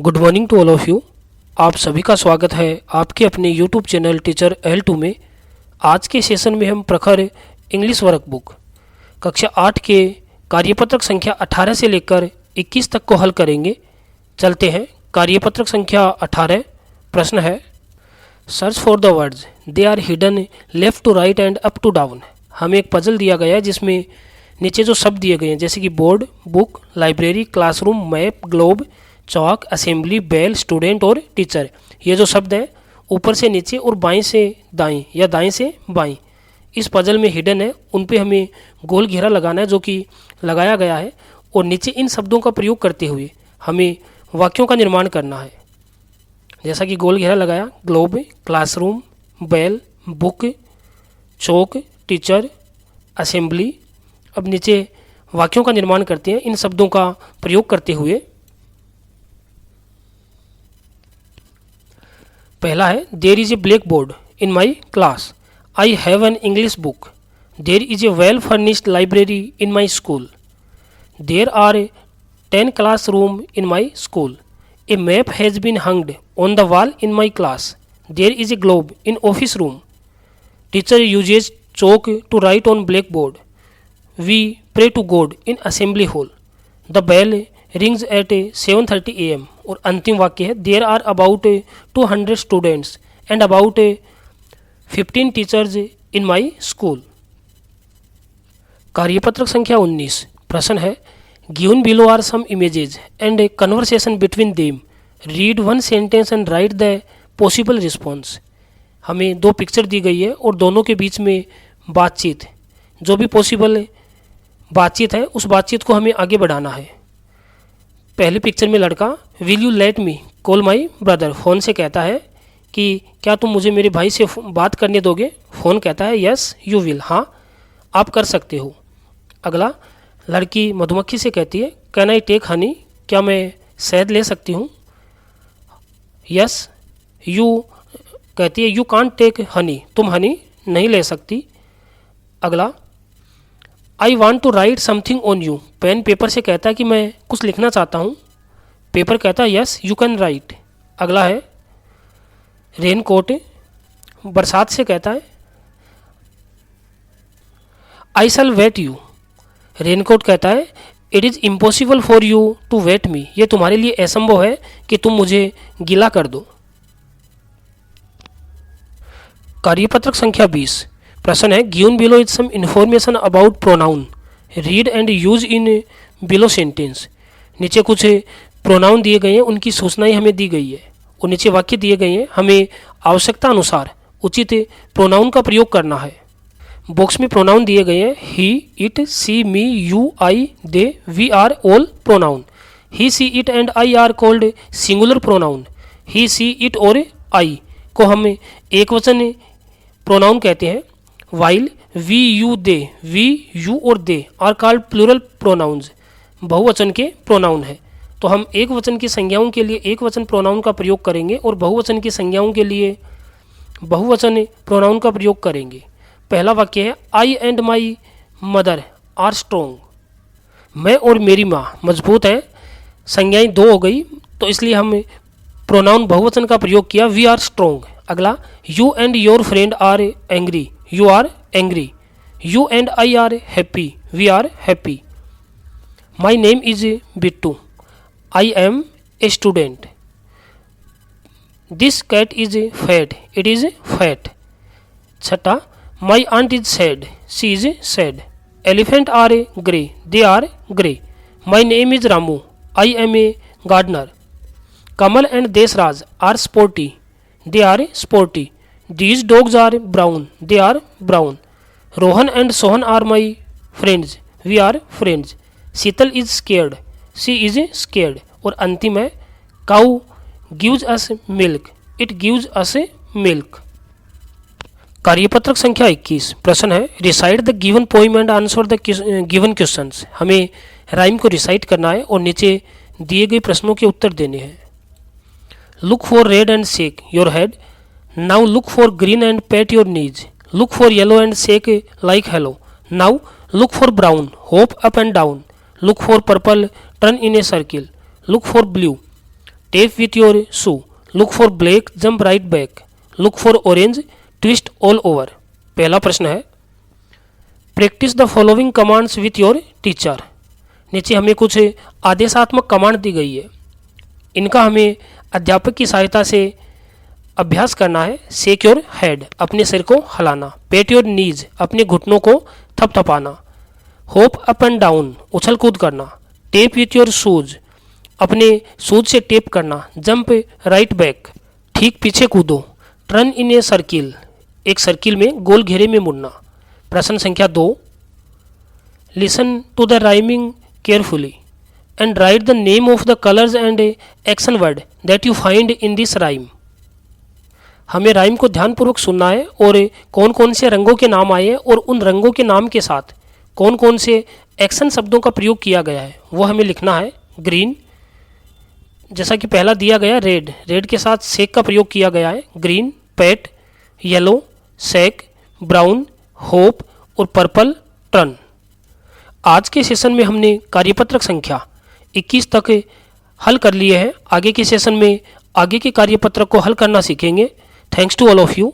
Good morning to all of you. आप सभी का स्वागत है आपके अपने यूट्यूब चैनल टीचर L2 में। आज के सेशन में हम प्रखर इंग्लिश वर्कबुक कक्षा 8 के कार्यपत्रक संख्या 18 से लेकर 21 तक को हल करेंगे। चलते हैं। कार्यपत्रक संख्या 18। प्रश्न है, search for the words they are hidden left to right and up to down. हमें एक पजल दिया गया है जिसमें नीचे जो शब्द दिए गए हैं जैसे कि board, book, library, classroom, map, globe, chalk, assembly, bell, student और टीचर, ये जो शब्द हैं ऊपर से नीचे और बाएं से दाएं या दाएं से बाएं इस पजल में हिडन है। उन पे हमें गोल घेरा लगाना है जो कि लगाया गया है और नीचे इन शब्दों का प्रयोग करते हुए हमें वाक्यों का निर्माण करना है। जैसा कि गोल घेरा लगाया, ग्लोब, क्लासरूम, बेल, बुक, चौक, टीचर, असेंबली। अब नीचे वाक्यों का निर्माण करते हैं इन शब्दों का प्रयोग करते हुए। पहला है, there is a black board in my class, I have an English book, there is a well furnished library in my school, there are 10 class room in my school, a map has been hanged on the wall in my class, there is a globe in office room, teacher uses chalk to write on black board, we pray to God in assembly hall, the bell rings eight 7:30 AM। और अंतिम वाक्य है, there are about 200 students and about 15 teachers in my school. कार्यपत्रक संख्या 19। प्रश्न है, given below are some images and a conversation between them, read one sentence and write the possible response. हमें दो पिक्चर दी गई है और दोनों के बीच में बातचीत, जो भी पॉसिबल बातचीत है उस बातचीत को हमें आगे बढ़ाना है। पहले पिक्चर में लड़का will you let me call my brother, phone से कहता है कि क्या तुम मुझे मेरे भाई से बात करने दोगे। फ़ोन कहता है यस यू विल, हाँ आप कर सकते हो। अगला, लड़की मधुमक्खी से कहती है कैन आई टेक हनी, क्या मैं शहद ले सकती हूँ। यस यू कहती है यू कांट टेक हनी, तुम हनी नहीं ले सकती। अगला, I want to write something on you, pen paper से कहता है कि मैं कुछ लिखना चाहता हूँ। पेपर कहता है यस यू कैन राइट। अगला है, रेन कोट बरसात से कहता है I shall wait you, raincoat कहता है it is impossible for you to wait me, ये तुम्हारे लिए असंभव है कि तुम मुझे गीला कर दो। कार्यपत्रक संख्या 20। प्रश्न है, given below is some information about pronoun, read and use in below sentence. नीचे कुछ प्रोनाउन दिए गए हैं, उनकी सूचनाएं हमें दी गई है और नीचे वाक्य दिए गए हैं, हमें आवश्यकता अनुसार उचित प्रोनाउन का प्रयोग करना है। बॉक्स में प्रोनाउन दिए गए हैं, he, it, she, me, you, I, they, we are all pronoun. He, she, it and I are called singular pronoun. He, she, it और आई को हम एक वचन प्रोनाउन कहते हैं, while we, you, they, we, you और they are called plural pronouns, बहुवचन के प्रोनाउन है। तो हम एक वचन की संज्ञाओं के लिए एक वचन प्रोनाउन का प्रयोग करेंगे और बहुवचन की संज्ञाओं के लिए बहुवचन प्रोनाउन का प्रयोग करेंगे। पहला वाक्य है, I and my mother are strong, मैं और मेरी माँ मजबूत हैं। संज्ञाएं दो हो गई तो इसलिए हम प्रोनाउन बहुवचन का प्रयोग किया, वी आर स्ट्रोंग। अगला, you and your friend are angry, you are angry. You and I are happy, we are happy. My name is Bittu, I am a student. This cat is fat, it is fat. छठा, my aunt is sad, she is sad. Elephant are grey, they are grey. My name is Ramu, I am a gardener. Kamal and Deshraj are sporty, they are sporty. These dogs are brown, they are brown. Rohan and Sohan are my friends, we are friends. Sheetal is scared, she is scared. और अंतिम है, cow gives us milk, it gives us milk. कार्यपत्रक संख्या 21। प्रश्न है, recite the given poem and answer the given questions. हमें rhyme को recite करना है और नीचे दिए गए प्रश्नों के उत्तर देने हैं। Look for red and shake your head, now look for green and pat your knees, look for yellow and shake like hello, now look for brown, hop up and down, look for purple, turn in a circle, look for blue, tape with your shoe, look for black, jump right back, look for orange, twist all over. पहला प्रश्न है practice the following commands with your teacher. नीचे हमें कुछ आदेशात्मक command दी गई है, इनका हमें अध्यापक की सहायता से अभ्यास करना है। शेक योर हेड, अपने सिर को हिलाना। पेट योर नीज, अपने घुटनों को थपथपाना। होप अप एंड डाउन, उछल कूद करना। टेप विथ योर शूज, अपने शूज से टेप करना। जंप राइट बैक, ठीक पीछे कूदो। टर्न इन ए सर्किल, एक सर्किल में गोल घेरे में मुड़ना। प्रश्न संख्या 2, listen to the rhyming carefully and write the name of the colours and action word that you find in this rhyme. हमें राइम को ध्यानपूर्वक सुनना है और कौन कौन से रंगों के नाम आए हैं और उन रंगों के नाम के साथ कौन कौन से एक्शन शब्दों का प्रयोग किया गया है वो हमें लिखना है। ग्रीन, जैसा कि पहला दिया गया रेड, रेड के साथ शेक का प्रयोग किया गया है। Green, PAT, yellow, shake, brown, hope और पर्पल, टर्न। आज के सेशन में हमने कार्यपत्रक संख्या 21 तक हल कर लिए हैं। आगे के सेशन में आगे के कार्यपत्रक को हल करना सीखेंगे। Thanks to all of you.